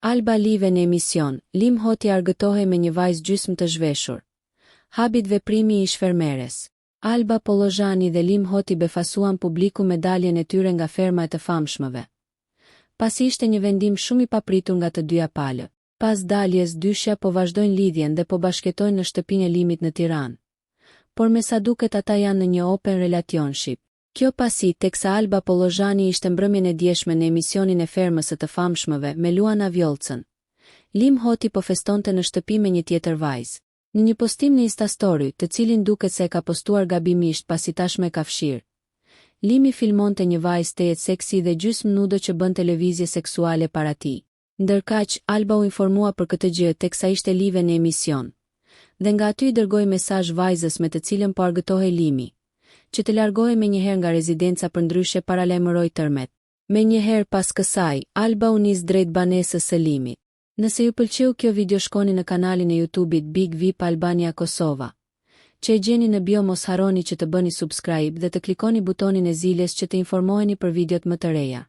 Alba live në emision, Lim Hoti argëtohej me një vajzë gjysmë të zhveshur. Habit veprimi i shfermeres. Alba Pollozhani dhe Lim Hoti befasuan publiku medaljen e tyre nga ferma e të famshmëve. Pasi ishte një vendim shumë i papritur nga të dyja palët. Pas daljes, dyshja po vazhdojnë lidhjen dhe po bashketojnë në shtëpinë e Limit në Tiranë. Por me sa duket ata janë në një open relationship. Kjo pasi, teksa Alba Pollozhani ishte mbrëmjen e djeshme në emisionin e fermës së të famshmëve me Luana Vjollcën. Lim Hoti po festonte në shtëpi me një tjetër vajzë. Në një postim në Instastory, të cilin duket se e ka postuar gabimisht pasi tashmë ka fshirë, Limi filmonte një vajzë tejet seksi dhe gjysmë nudo që bën televizje seksuale para tij. Ndërkaq, Alba u informua për këtë gjë teksa ishte live në emision. Dhe nga aty i dërgoi mesazh vajzës me të cilën po argëtohej Limi, që të largohej menjëherë nga rezidenca përndryshe paralajmëroi tërmet. Menjëherë pas kësaj, Alba u nis drejt banesës së Limit. Nëse ju pëlqeu kjo video shkoni në kanalin e YouTube-it Big VIP Albania Kosova, që e gjeni në bio. Mos harroni që të bëni subscribe dhe të klikoni butonin e zilës që të informoheni për videot më të reja.